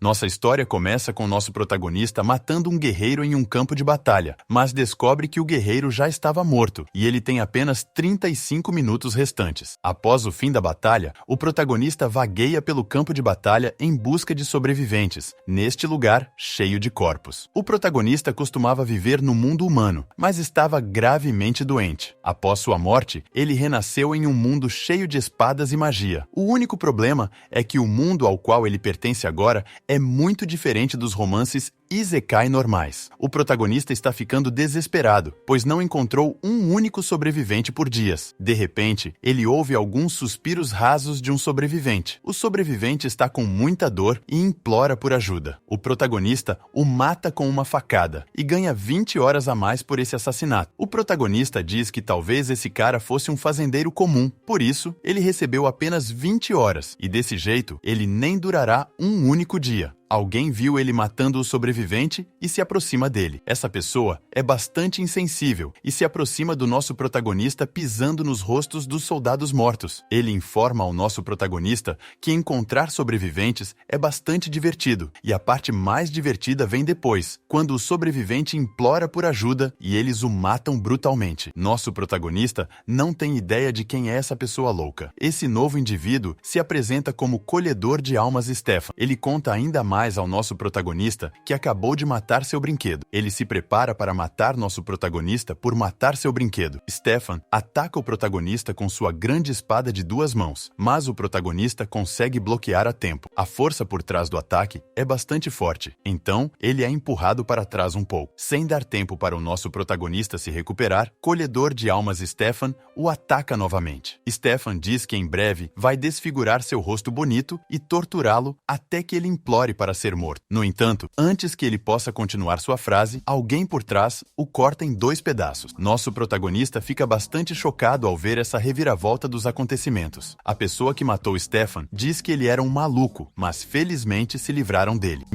Nossa história começa com nosso protagonista matando um guerreiro em um campo de batalha, mas descobre que o guerreiro já estava morto e ele tem apenas 35 minutos restantes. Após o fim da batalha, o protagonista vagueia pelo campo de batalha em busca de sobreviventes, neste lugar cheio de corpos. O protagonista costumava viver no mundo humano, mas estava gravemente doente. Após sua morte, ele renasceu em um mundo cheio de espadas e magia. O único problema é que o mundo ao qual ele pertence agora é muito diferente dos romances Isekai normais. O protagonista está ficando desesperado, pois não encontrou um único sobrevivente por dias. De repente, ele ouve alguns suspiros rasos de um sobrevivente. O sobrevivente está com muita dor e implora por ajuda. O protagonista o mata com uma facada e ganha 20 horas a mais por esse assassinato. O protagonista diz que talvez esse cara fosse um fazendeiro comum, por isso ele recebeu apenas 20 horas e desse jeito ele nem durará um único dia. Alguém viu ele matando o sobrevivente e se aproxima dele. Essa pessoa é bastante insensível e se aproxima do nosso protagonista pisando nos rostos dos soldados mortos. Ele informa ao nosso protagonista que encontrar sobreviventes é bastante divertido e a parte mais divertida vem depois, quando o sobrevivente implora por ajuda e eles o matam brutalmente. Nosso protagonista não tem ideia de quem é essa pessoa louca. Esse novo indivíduo se apresenta como colhedor de almas Stefan. Ele conta ainda mais ao nosso protagonista que acabou de matar seu brinquedo. Ele se prepara para matar nosso protagonista por matar seu brinquedo. Stefan ataca o protagonista com sua grande espada de 2 mãos, mas o protagonista consegue bloquear a tempo. A força por trás do ataque é bastante forte, então ele é empurrado para trás um pouco. Sem dar tempo para o nosso protagonista se recuperar, colhedor de almas Stefan o ataca novamente. Stefan diz que em breve vai desfigurar seu rosto bonito e torturá-lo até que ele implore para ser morto. No entanto, antes que ele possa continuar sua frase, alguém por trás o corta em 2 pedaços. Nosso protagonista fica bastante chocado ao ver essa reviravolta dos acontecimentos. A pessoa que matou Stefan diz que ele era um maluco, mas felizmente se livraram dele.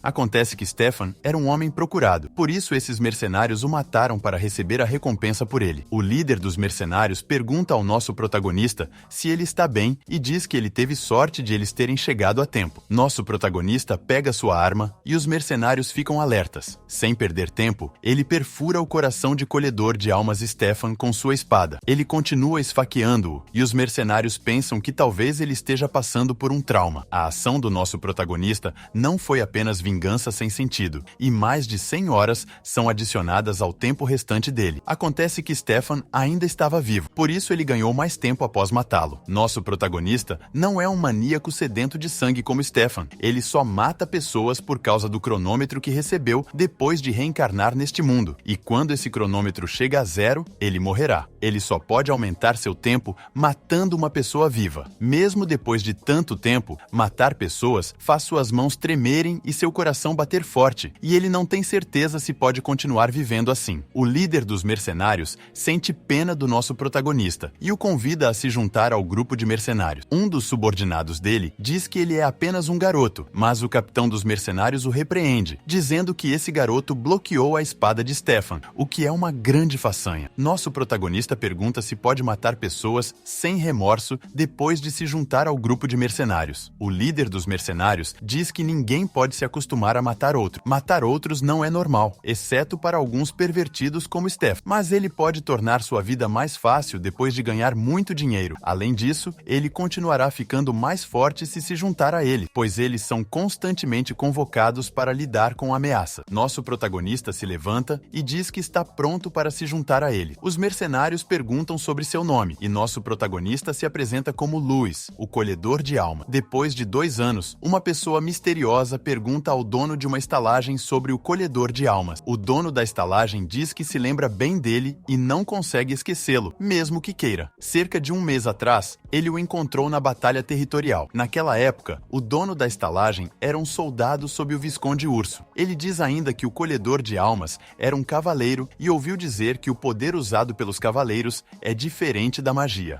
Acontece que Stefan era um homem procurado, por isso esses mercenários o mataram para receber a recompensa por ele. O líder dos mercenários pergunta ao nosso protagonista se ele está bem e diz que ele teve sorte de eles terem chegado a tempo. Nosso protagonista pega sua arma e os mercenários ficam alertas. Sem perder tempo, ele perfura o coração de colhedor de almas Stefan com sua espada. Ele continua esfaqueando-o e os mercenários pensam que talvez ele esteja passando por um trauma. A ação do nosso protagonista não foi apenas vingança sem sentido, e mais de 100 horas são adicionadas ao tempo restante dele. Acontece que Stefan ainda estava vivo, por isso ele ganhou mais tempo após matá-lo. Nosso protagonista não é um maníaco sedento de sangue como Stefan. Ele só mata pessoas por causa do cronômetro que recebeu depois de reencarnar neste mundo, e quando esse cronômetro chega a 0, ele morrerá. Ele só pode aumentar seu tempo matando uma pessoa viva. Mesmo depois de tanto tempo, matar pessoas faz suas mãos tremerem e seu coração bater forte, e ele não tem certeza se pode continuar vivendo assim. O líder dos mercenários sente pena do nosso protagonista e o convida a se juntar ao grupo de mercenários. Um dos subordinados dele diz que ele é apenas um garoto, mas o capitão dos mercenários o repreende, dizendo que esse garoto bloqueou a espada de Stefan, o que é uma grande façanha. Nosso protagonista pergunta se pode matar pessoas sem remorso depois de se juntar ao grupo de mercenários. O líder dos mercenários diz que ninguém pode se acostumar a matar outro. Matar outros não é normal, exceto para alguns pervertidos como Stefan, mas ele pode tornar sua vida mais fácil depois de ganhar muito dinheiro. Além disso, ele continuará ficando mais forte se juntar a ele, pois eles são constantemente convocados para lidar com a ameaça. Nosso protagonista se levanta e diz que está pronto para se juntar a ele. Os mercenários perguntam sobre seu nome e nosso protagonista se apresenta como Louis, o colhedor de alma. Depois de 2 anos, uma pessoa misteriosa pergunta ao dono de uma estalagem sobre o colhedor de almas. O dono da estalagem diz que se lembra bem dele e não consegue esquecê-lo, mesmo que queira. Cerca de 1 mês atrás, ele o encontrou na batalha territorial. Naquela época, o dono da estalagem era um soldado sob o Visconde Urso. Ele diz ainda que o colhedor de almas era um cavaleiro e ouviu dizer que o poder usado pelos cavaleiros é diferente da magia.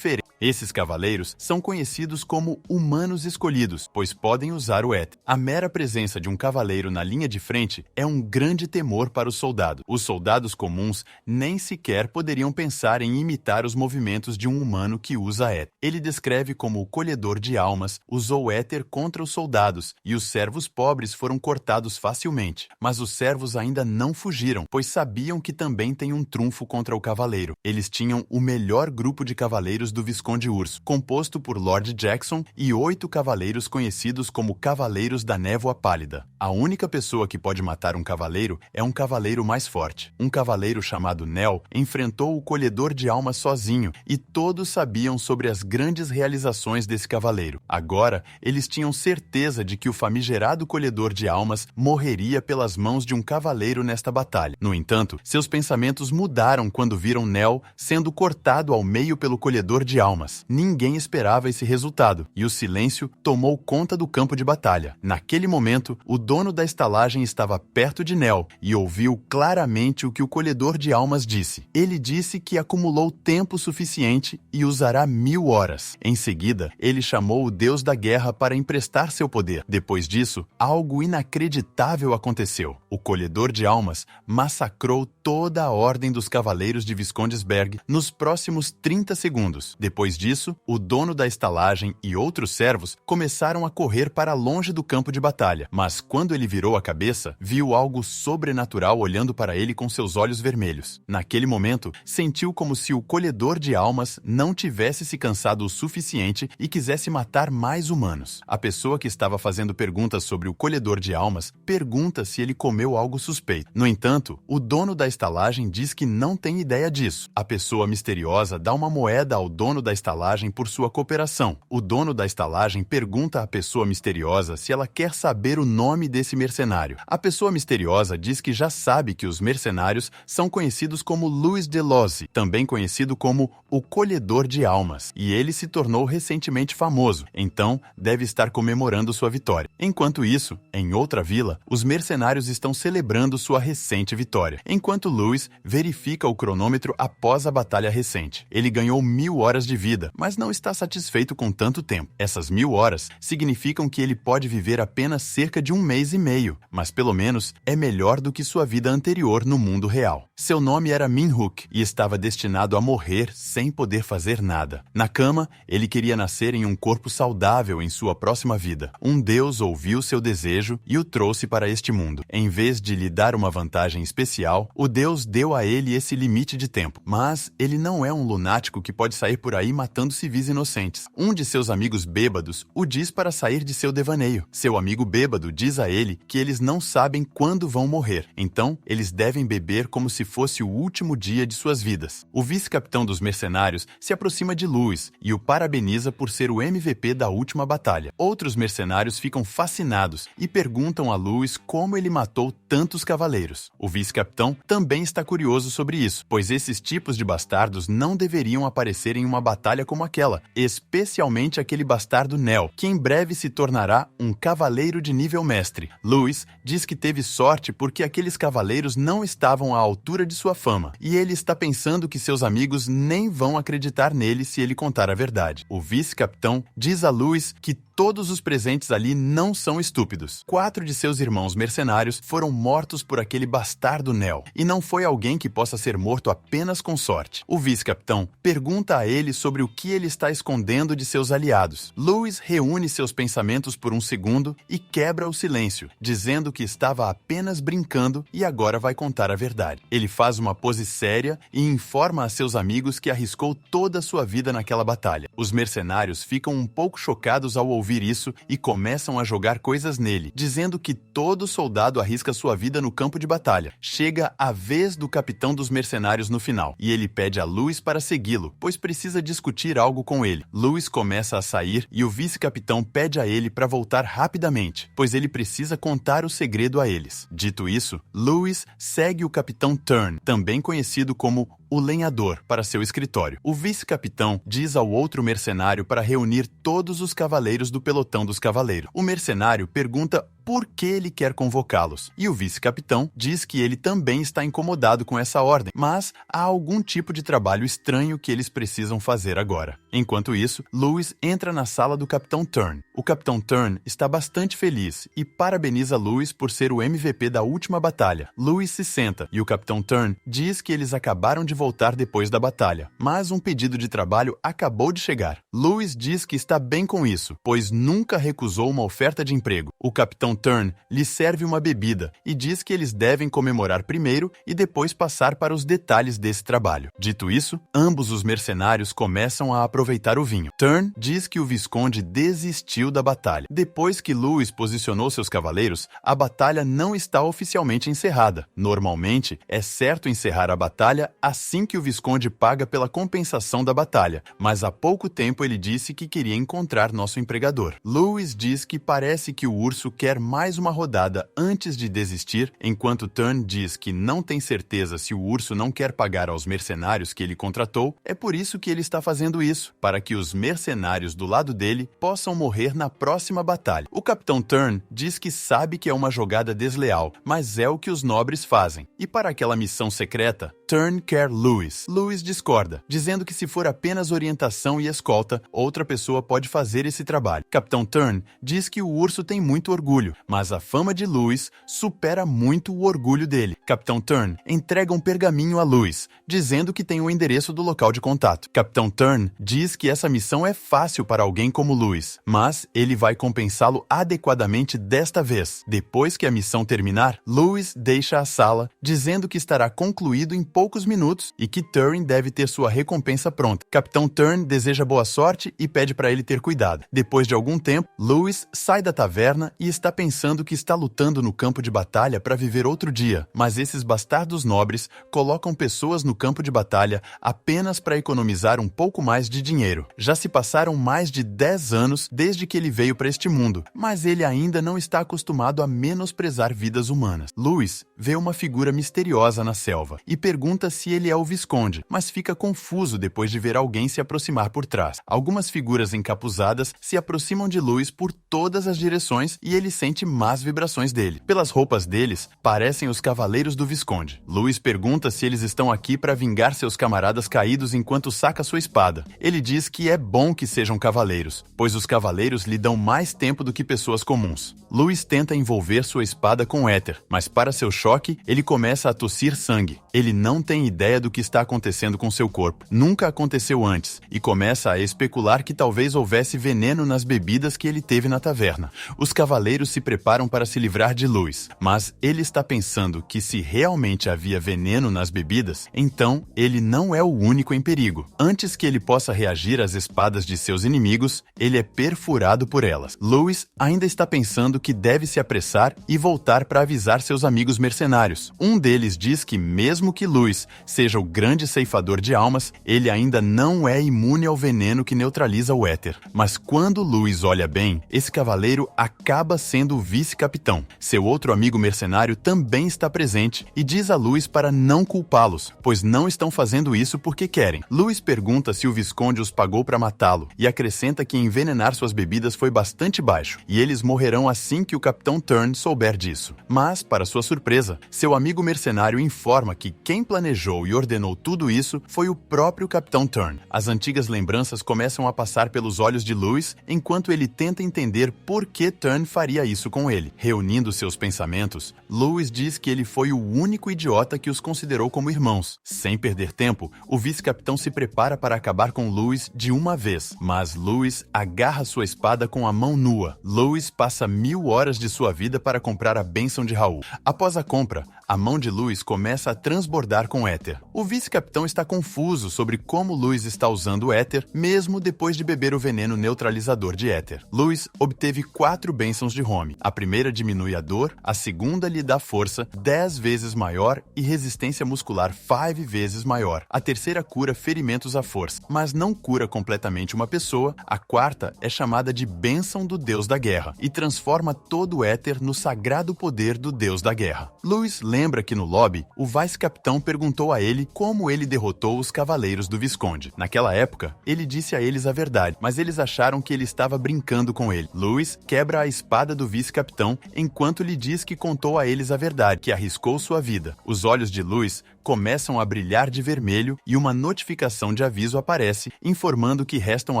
Esses cavaleiros são conhecidos como humanos escolhidos, pois podem usar o éter. A mera presença de um cavaleiro na linha de frente é um grande temor para o soldado. Os soldados comuns nem sequer poderiam pensar em imitar os movimentos de um humano que usa éter. Ele descreve como o colhedor de almas usou éter contra os soldados e os servos pobres foram cortados facilmente. Mas os servos ainda não fugiram, pois sabiam que também tem um trunfo contra o cavaleiro. Eles tinham o melhor grupo de cavaleiros do Visconde Urso, composto por Lord Jackson e 8 cavaleiros conhecidos como Cavaleiros da Névoa Pálida. A única pessoa que pode matar um cavaleiro é um cavaleiro mais forte. Um cavaleiro chamado Nel enfrentou o colhedor de almas sozinho e todos sabiam sobre as grandes realizações desse cavaleiro. Agora, eles tinham certeza de que o famigerado colhedor de almas morreria pelas mãos de um cavaleiro nesta batalha. No entanto, seus pensamentos mudaram quando viram Nel sendo cortado ao meio pelo colhedor de almas. Ninguém esperava esse resultado, e o silêncio tomou conta do campo de batalha. Naquele momento, o dono da estalagem estava perto de Nel e ouviu claramente o que o colhedor de almas disse. Ele disse que acumulou tempo suficiente e usará 1000 horas. Em seguida, ele chamou o deus da guerra para emprestar seu poder. Depois disso, algo inacreditável aconteceu. O colhedor de almas massacrou toda a ordem dos cavaleiros de Viscondesberg nos próximos 30 segundos. Depois disso, o dono da estalagem e outros servos começaram a correr para longe do campo de batalha. Mas quando ele virou a cabeça, viu algo sobrenatural olhando para ele com seus olhos vermelhos. Naquele momento, sentiu como se o colhedor de almas não tivesse se cansado o suficiente e quisesse matar mais humanos. A pessoa que estava fazendo perguntas sobre o colhedor de almas pergunta se ele comeu algo suspeito. No entanto, o dono da estalagem diz que não tem ideia disso. A pessoa misteriosa dá uma moeda ao dono da estalagem por sua cooperação. O dono da estalagem pergunta à pessoa misteriosa se ela quer saber o nome desse mercenário. A pessoa misteriosa diz que já sabe que os mercenários são conhecidos como Louis de Losey, também conhecido como o Colhedor de Almas, e ele se tornou recentemente famoso, então deve estar comemorando sua vitória. Enquanto isso, em outra vila, os mercenários estão celebrando sua recente vitória, enquanto Louis verifica o cronômetro após a batalha recente. Ele ganhou 1000 horas de vida, mas não está satisfeito com tanto tempo. Essas 1000 horas significam que ele pode viver apenas cerca de 1 mês e meio, mas pelo menos é melhor do que sua vida anterior no mundo real. Seu nome era Minhook e estava destinado a morrer sem poder fazer nada. Na cama, ele queria nascer em um corpo saudável em sua próxima vida. Um deus ouviu seu desejo e o trouxe para este mundo. Em vez de lhe dar uma vantagem especial, o deus deu a ele esse limite de tempo. Mas ele não é um lunático que pode sair por aí matando civis inocentes. Um de seus amigos bêbados o diz para sair de seu devaneio. Seu amigo bêbado diz a ele que eles não sabem quando vão morrer, então eles devem beber como se fosse o último dia de suas vidas. O vice-capitão dos mercenários se aproxima de Louis e o parabeniza por ser o MVP da última batalha. Outros mercenários ficam fascinados e perguntam a Louis como ele matou tantos cavaleiros. O vice-capitão também está curioso sobre isso, pois esses tipos de bastardos não deveriam aparecer em uma batalha como aquela, especialmente aquele bastardo Nel, que em breve se tornará um cavaleiro de nível mestre. Louis diz que teve sorte porque aqueles cavaleiros não estavam à altura de sua fama, e ele está pensando que seus amigos nem vão acreditar nele se ele contar a verdade. O vice-capitão diz a Louis que todos os presentes ali não são estúpidos. 4 de seus irmãos mercenários foram mortos por aquele bastardo Nel, e não foi alguém que possa ser morto apenas com sorte. O vice-capitão pergunta a ele sobre o que ele está escondendo de seus aliados. Louis reúne seus pensamentos por um segundo e quebra o silêncio, dizendo que estava apenas brincando e agora vai contar a verdade. Ele faz uma pose séria e informa a seus amigos que arriscou toda a sua vida naquela batalha. Os mercenários ficam um pouco chocados ao ouvir isso e começam a jogar coisas nele, dizendo que todo soldado arrisca sua vida no campo de batalha. Chega a vez do capitão dos mercenários no final, e ele pede a Louis para segui-lo, pois precisa discutir algo com ele. Louis começa a sair e o vice-capitão pede a ele para voltar rapidamente, pois ele precisa contar o segredo a eles. Dito isso, Louis segue o capitão Turn, também conhecido como o lenhador, para seu escritório. O vice-capitão diz ao outro mercenário para reunir todos os cavaleiros do pelotão dos cavaleiros. O mercenário pergunta por que ele quer convocá-los, e o vice-capitão diz que ele também está incomodado com essa ordem, mas há algum tipo de trabalho estranho que eles precisam fazer agora. Enquanto isso, Lewis entra na sala do Capitão Turn. O Capitão Turn está bastante feliz e parabeniza Lewis por ser o MVP da última batalha. Lewis se senta e o Capitão Turn diz que eles acabaram de voltar depois da batalha, mas um pedido de trabalho acabou de chegar. Lewis diz que está bem com isso, pois nunca recusou uma oferta de emprego. O Capitão Turn lhe serve uma bebida e diz que eles devem comemorar primeiro e depois passar para os detalhes desse trabalho. Dito isso, ambos os mercenários começam a aproveitar o vinho. Turn diz que o Visconde desistiu da batalha. Depois que Lewis posicionou seus cavaleiros, a batalha não está oficialmente encerrada. Normalmente, é certo encerrar a batalha assim que o Visconde paga pela compensação da batalha, mas há pouco tempo ele disse que queria encontrar nosso empregador. Lewis diz que parece que o urso quer mais uma rodada antes de desistir, enquanto Turn diz que não tem certeza se o urso não quer pagar aos mercenários que ele contratou. É por isso que ele está fazendo isso, para que os mercenários do lado dele possam morrer na próxima batalha. O Capitão Turn diz que sabe que é uma jogada desleal, mas é o que os nobres fazem. E para aquela missão secreta, Turn quer Lewis. Lewis discorda, dizendo que se for apenas orientação e escolta, outra pessoa pode fazer esse trabalho. Capitão Turn diz que o urso tem muito orgulho, mas a fama de Lewis supera muito o orgulho dele. Capitão Turn entrega um pergaminho a Lewis, dizendo que tem o endereço do local de contato. Capitão Turn diz que essa missão é fácil para alguém como Lewis, mas ele vai compensá-lo adequadamente desta vez. Depois que a missão terminar, Lewis deixa a sala, dizendo que estará concluído em poucos minutos e que Turing deve ter sua recompensa pronta. Capitão Turn deseja boa sorte e pede para ele ter cuidado. Depois de algum tempo, Lewis sai da taverna e está pensando que está lutando no campo de batalha para viver outro dia, mas esses bastardos nobres colocam pessoas no campo de batalha apenas para economizar um pouco mais de dinheiro. Já se passaram mais de 10 anos desde que ele veio para este mundo, mas ele ainda não está acostumado a menosprezar vidas humanas. Lewis vê uma figura misteriosa na selva e pergunta se ele é o Visconde, mas fica confuso depois de ver alguém se aproximar por trás. Algumas figuras encapuzadas se aproximam de Lewis por todas as direções e ele sente más vibrações dele. Pelas roupas deles, parecem os cavaleiros do Visconde. Lewis pergunta se eles estão aqui para vingar seus camaradas caídos enquanto saca sua espada. Ele diz que é bom que sejam cavaleiros, pois os cavaleiros lhe dão mais tempo do que pessoas comuns. Lewis tenta envolver sua espada com éter, mas para seu choque, ele começa a tossir sangue. Ele não tem ideia do que está acontecendo com seu corpo. Nunca aconteceu antes, e começa a especular que talvez houvesse veneno nas bebidas que ele teve na taverna. Os cavaleiros se preparam para se livrar de Lewis, mas ele está pensando que se realmente havia veneno nas bebidas, então ele não é o único em perigo. Antes que ele possa reagir às espadas de seus inimigos, ele é perfurado por elas. Lewis ainda está pensando que deve se apressar e voltar para avisar seus amigos mercenários. Um deles diz que mesmo que Lewis seja o grande ceifador de almas, ele ainda não é imune ao veneno que neutraliza o éter. Mas quando Lewis olha bem, esse cavaleiro acaba sendo o vice-capitão. Seu outro amigo mercenário também está presente e diz a Lewis para não culpá-los, pois não estão fazendo isso porque querem. Lewis pergunta se o Visconde os pagou para matá-lo e acrescenta que envenenar suas bebidas foi bastante baixo, e eles morrerão assim que o Capitão Turn souber disso. Mas, para sua surpresa, seu amigo mercenário informa que quem planejou e ordenou tudo isso foi o próprio Capitão Turn. As antigas lembranças começam a passar pelos olhos de Lewis enquanto ele tenta entender por que Turn faria isso com ele. Reunindo seus pensamentos, Lewis diz que ele foi o único idiota que os considerou como irmãos. Sem perder tempo, o vice-capitão se prepara para acabar com Lewis de uma vez, mas Lewis agarra sua espada com a mão nua. Lewis passa 1000 horas de sua vida para comprar a bênção de Raul. Após a compra, a mão de Lewis começa a transbordar com éter. O vice-capitão está confuso sobre como Lewis está usando o éter, mesmo depois de beber o veneno neutralizador de éter. Lewis obteve 4 bênçãos de Home. A primeira diminui a dor, a segunda lhe dá força 10 vezes maior e resistência muscular 5 vezes maior. A terceira cura ferimentos à força, mas não cura completamente uma pessoa. A quarta é chamada de Bênção do Deus da Guerra e transforma todo o éter no sagrado poder do Deus da Guerra. Lewis lembra que no lobby, o vice-capitão perguntou a ele como ele derrotou os cavaleiros do Visconde. Naquela época, ele disse a eles a verdade, mas eles acharam que ele estava brincando com ele. Louis quebra a espada do vice-capitão enquanto lhe diz que contou a eles a verdade, que arriscou sua vida. Os olhos de Louis começam a brilhar de vermelho e uma notificação de aviso aparece, informando que restam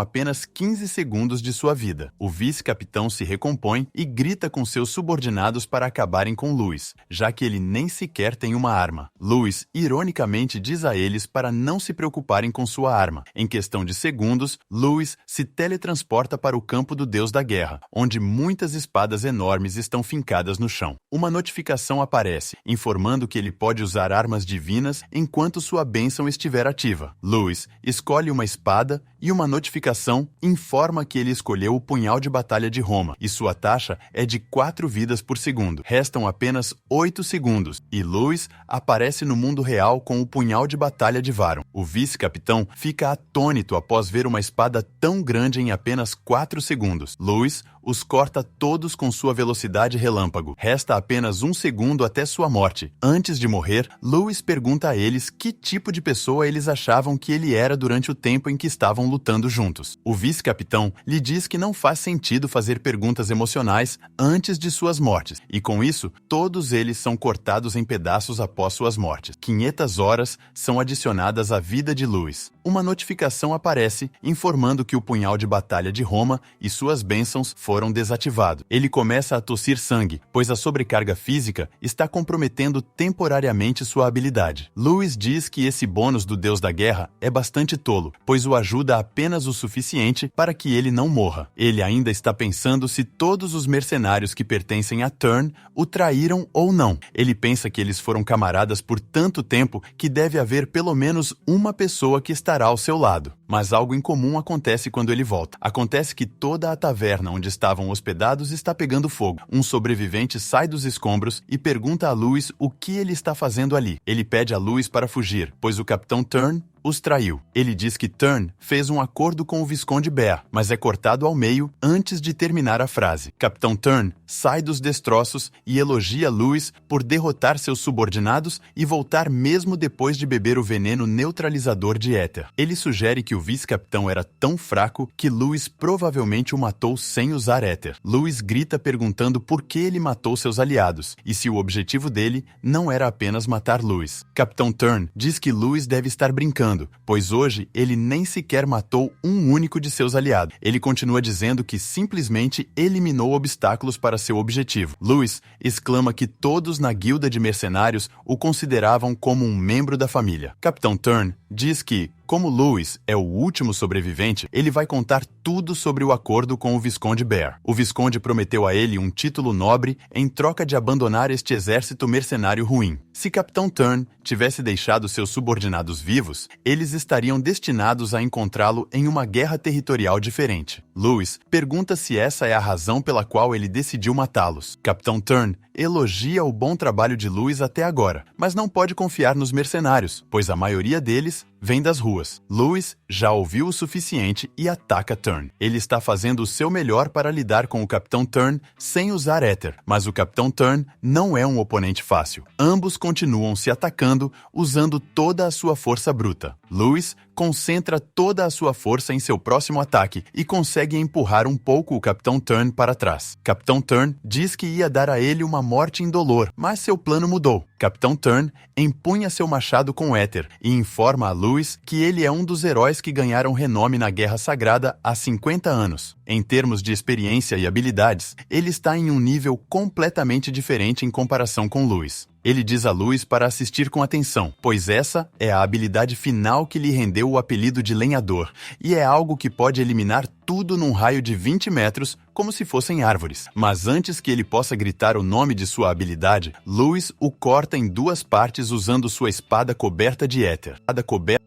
apenas 15 segundos de sua vida. O vice-capitão se recompõe e grita com seus subordinados para acabarem com Louis, já que ele nem sequer tem uma arma. Louis, ironicamente, diz a eles para não se preocuparem com sua arma. Em questão de segundos, Louis se teletransporta para o campo do Deus da Guerra, onde muitas espadas enormes estão fincadas no chão. Uma notificação aparece, informando que ele pode usar armas divinas enquanto sua bênção estiver ativa. Louis escolhe uma espada e uma notificação informa que ele escolheu o punhal de batalha de Roma e sua taxa é de 4 vidas por segundo. Restam apenas 8 segundos e Louis aparece no mundo real com o punhal de batalha de Varon. O vice-capitão fica atônito após ver uma espada tão grande em apenas 4 segundos. Louis os corta todos com sua velocidade relâmpago. Resta apenas 1 segundo até sua morte. Antes de morrer, Louis pergunta a eles que tipo de pessoa eles achavam que ele era durante o tempo em que estavam lutando juntos. O vice-capitão lhe diz que não faz sentido fazer perguntas emocionais antes de suas mortes, e com isso, todos eles são cortados em pedaços após suas mortes. 500 horas são adicionadas à vida de Louis. Uma notificação aparece informando que o punhal de batalha de Roma e suas bênçãos foram desativados. Ele começa a tossir sangue, pois a sobrecarga física está comprometendo temporariamente sua habilidade. Louis diz que esse bônus do Deus da Guerra é bastante tolo, pois o ajuda apenas o suficiente para que ele não morra. Ele ainda está pensando se todos os mercenários que pertencem a Turn o traíram ou não. Ele pensa que eles foram camaradas por tanto tempo que deve haver pelo menos uma pessoa que estará ao seu lado. Mas algo incomum acontece quando ele volta. Acontece que toda a taverna onde estavam hospedados está pegando fogo. Um sobrevivente sai dos escombros e pergunta a Louis o que ele está fazendo ali. Ele pede a Louis para fugir, pois o Capitão Turn os traiu. Ele diz que Turn fez um acordo com o Visconde Bear, mas é cortado ao meio antes de terminar a frase. Capitão Turn sai dos destroços e elogia Louis por derrotar seus subordinados e voltar mesmo depois de beber o veneno neutralizador de éter. Ele sugere que o vice-capitão era tão fraco que Louis provavelmente o matou sem usar éter. Louis grita perguntando por que ele matou seus aliados e se o objetivo dele não era apenas matar Louis. Capitão Turn diz que Louis deve estar brincando, pois hoje ele nem sequer matou um único de seus aliados. Ele continua dizendo que simplesmente eliminou obstáculos para seu objetivo. Louis exclama que todos na guilda de mercenários o consideravam como um membro da família. Capitão Turn diz que, como Louis é o último sobrevivente, ele vai contar tudo sobre o acordo com o Visconde Bear. O Visconde prometeu a ele um título nobre em troca de abandonar este exército mercenário ruim. Se Capitão Turn tivesse deixado seus subordinados vivos, eles estariam destinados a encontrá-lo em uma guerra territorial diferente. Louis pergunta se essa é a razão pela qual ele decidiu matá-los. Capitão Turn elogia o bom trabalho de Louis até agora, mas não pode confiar nos mercenários, pois a maioria deles vem das ruas. Louis já ouviu o suficiente e ataca Turn. Ele está fazendo o seu melhor para lidar com o Capitão Turn sem usar éter, mas o Capitão Turn não é um oponente fácil. Ambos continuam se atacando usando toda a sua força bruta. Louis concentra toda a sua força em seu próximo ataque e consegue empurrar um pouco o Capitão Turn para trás. Capitão Turn diz que ia dar a ele uma morte indolor, mas seu plano mudou. Capitão Turn empunha seu machado com éter e informa a Louis que ele é um dos heróis que ganharam renome na Guerra Sagrada há 50 anos. Em termos de experiência e habilidades, ele está em um nível completamente diferente em comparação com Louis. Ele diz a Louis para assistir com atenção, pois essa é a habilidade final que lhe rendeu o apelido de lenhador, e é algo que pode eliminar tudo num raio de 20 metros, como se fossem árvores. Mas antes que ele possa gritar o nome de sua habilidade, Louis o corta em 2 partes usando sua espada coberta de éter.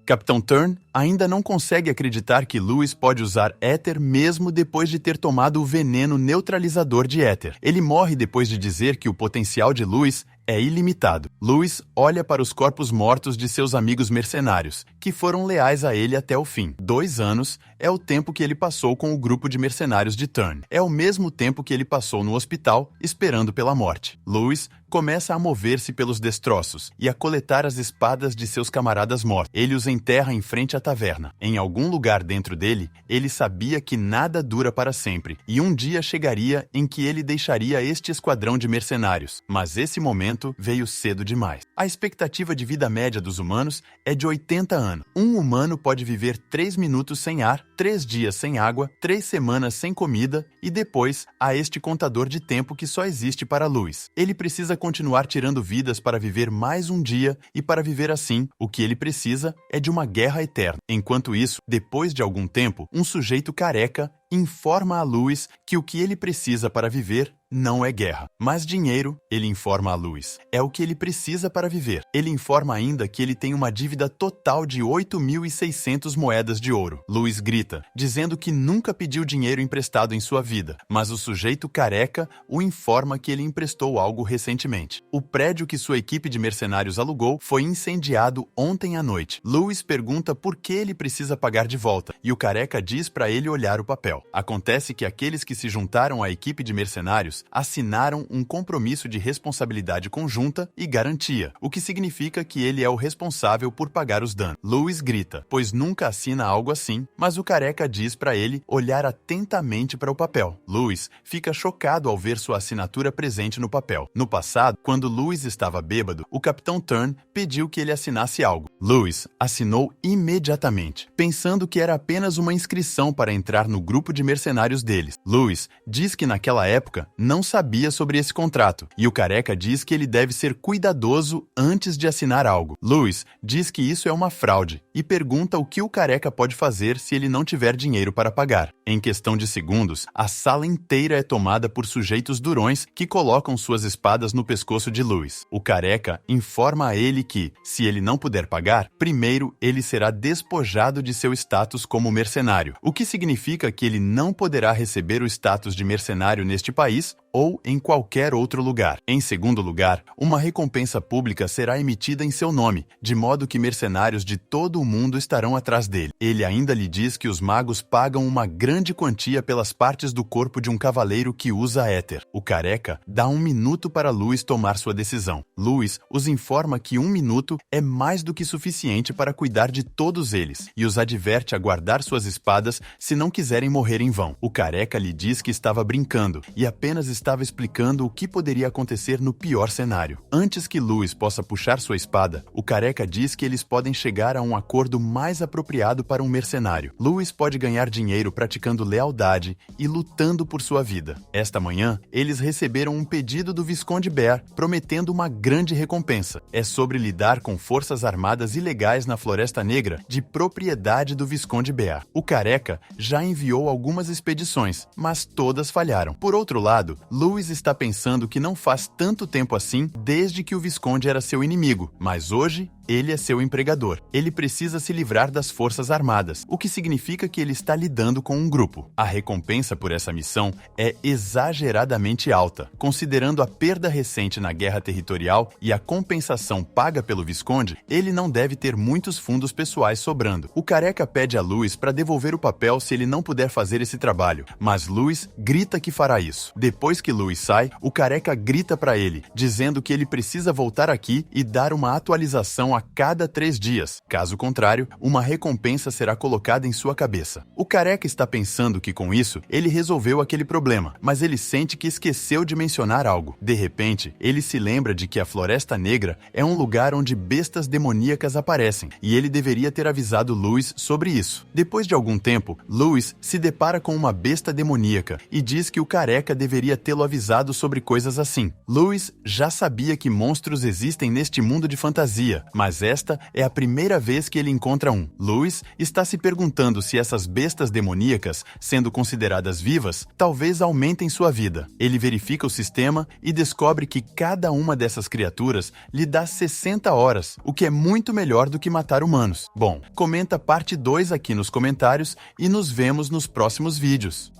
Capitão Turn ainda não consegue acreditar que Louis pode usar éter mesmo depois de ter tomado o veneno neutralizador de éter. Ele morre depois de dizer que o potencial de Louis é ilimitado. Louis olha para os corpos mortos de seus amigos mercenários, que foram leais a ele até o fim. 2 anos é o tempo que ele passou com o grupo de mercenários de Turn. É o mesmo tempo que ele passou no hospital, esperando pela morte. Louis começa a mover-se pelos destroços e a coletar as espadas de seus camaradas mortos. Ele os enterra em frente à taverna. Em algum lugar dentro dele, ele sabia que nada dura para sempre, e um dia chegaria em que ele deixaria este esquadrão de mercenários. Mas esse momento veio cedo demais. A expectativa de vida média dos humanos é de 80 anos. Um humano pode viver 3 minutos sem ar, 3 dias sem água, 3 semanas sem comida, e depois há este contador de tempo que só existe para Lewis. Ele precisa continuar tirando vidas para viver mais um dia, e para viver assim, o que ele precisa é de uma guerra eterna. Enquanto isso, depois de algum tempo, um sujeito careca informa a Lewis que o que ele precisa para viver não é guerra, mas dinheiro. Ele informa a Lewis. É o que ele precisa para viver. Ele informa ainda que ele tem uma dívida total de 8.600 moedas de ouro. Lewis grita, dizendo que nunca pediu dinheiro emprestado em sua vida, mas o sujeito careca o informa que ele emprestou algo recentemente. O prédio que sua equipe de mercenários alugou foi incendiado ontem à noite. Lewis pergunta por que ele precisa pagar de volta, e o careca diz para ele olhar o papel. Acontece que aqueles que se juntaram à equipe de mercenários assinaram um compromisso de responsabilidade conjunta e garantia, o que significa que ele é o responsável por pagar os danos. Lewis grita, pois nunca assina algo assim, mas o careca diz para ele olhar atentamente para o papel. Lewis fica chocado ao ver sua assinatura presente no papel. No passado, quando Lewis estava bêbado, o Capitão Turn pediu que ele assinasse algo. Lewis assinou imediatamente, pensando que era apenas uma inscrição para entrar no grupo de mercenários deles. Lewis diz que naquela época não sabia sobre esse contrato, e o careca diz que ele deve ser cuidadoso antes de assinar algo. Lewis diz que isso é uma fraude e pergunta o que o careca pode fazer se ele não tiver dinheiro para pagar. Em questão de segundos, a sala inteira é tomada por sujeitos durões que colocam suas espadas no pescoço de Lewis. O careca informa a ele que, se ele não puder pagar, primeiro ele será despojado de seu status como mercenário, o que significa que ele não poderá receber o status de mercenário neste país ou em qualquer outro lugar. Em segundo lugar, uma recompensa pública será emitida em seu nome, de modo que mercenários de todo o mundo estarão atrás dele. Ele ainda lhe diz que os magos pagam uma grande quantia pelas partes do corpo de um cavaleiro que usa éter. O careca dá 1 minuto para Lewis tomar sua decisão. Lewis os informa que 1 minuto é mais do que suficiente para cuidar de todos eles, e os adverte a guardar suas espadas se não quiserem morrer em vão. O careca lhe diz que estava brincando, e apenas estava explicando o que poderia acontecer no pior cenário. Antes que Lewis possa puxar sua espada, o careca diz que eles podem chegar a um acordo mais apropriado para um mercenário. Lewis pode ganhar dinheiro praticando lealdade e lutando por sua vida. Esta manhã, eles receberam um pedido do Visconde Bear, prometendo uma grande recompensa. É sobre lidar com forças armadas ilegais na Floresta Negra, de propriedade do Visconde Bear. O careca já enviou algumas expedições, mas todas falharam. Por outro lado, Lewis está pensando que não faz tanto tempo assim desde que o Visconde era seu inimigo, mas hoje ele é seu empregador. Ele precisa se livrar das forças armadas, o que significa que ele está lidando com um grupo. A recompensa por essa missão é exageradamente alta. Considerando a perda recente na guerra territorial e a compensação paga pelo Visconde, ele não deve ter muitos fundos pessoais sobrando. O careca pede a Lewis para devolver o papel se ele não puder fazer esse trabalho, mas Lewis grita que fará isso. Depois que Lewis sai, o careca grita para ele, dizendo que ele precisa voltar aqui e dar uma atualização a cada 3 dias. Caso contrário, uma recompensa será colocada em sua cabeça. O careca está pensando que com isso, ele resolveu aquele problema, mas ele sente que esqueceu de mencionar algo. De repente, ele se lembra de que a Floresta Negra é um lugar onde bestas demoníacas aparecem, e ele deveria ter avisado Lewis sobre isso. Depois de algum tempo, Lewis se depara com uma besta demoníaca e diz que o careca deveria tê-lo avisado sobre coisas assim. Lewis já sabia que monstros existem neste mundo de fantasia, mas esta é a primeira vez que ele encontra um. Lewis está se perguntando se essas bestas demoníacas, sendo consideradas vivas, talvez aumentem sua vida. Ele verifica o sistema e descobre que cada uma dessas criaturas lhe dá 60 horas, o que é muito melhor do que matar humanos. Bom, comenta parte 2 aqui nos comentários e nos vemos nos próximos vídeos.